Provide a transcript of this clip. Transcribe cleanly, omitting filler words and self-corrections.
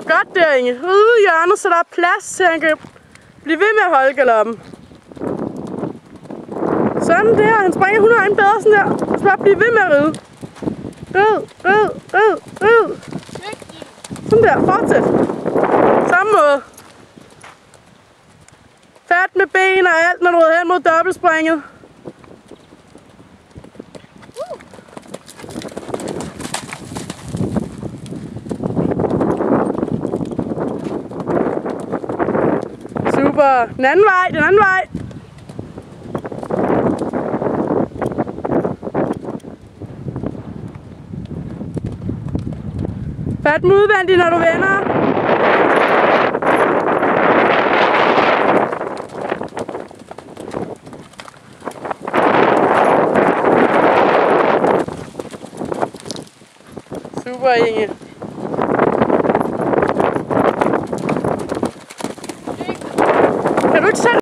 Godt der, Inge. Ude i hjørnet, så der er plads til, at han kan blive ved med at holde galoppen. Sådan der. Han springer 100 gange bedre sådan der. Han skal bare blive ved med at ride. Rid. Sådan der. Fortsæt. Samme måde. Fat med ben og alt, når du er hen mod dobbeltspringet. Super. Den anden vej. Fat dem udvendigt, når du vender. Super, Inge. Kan du ikke selv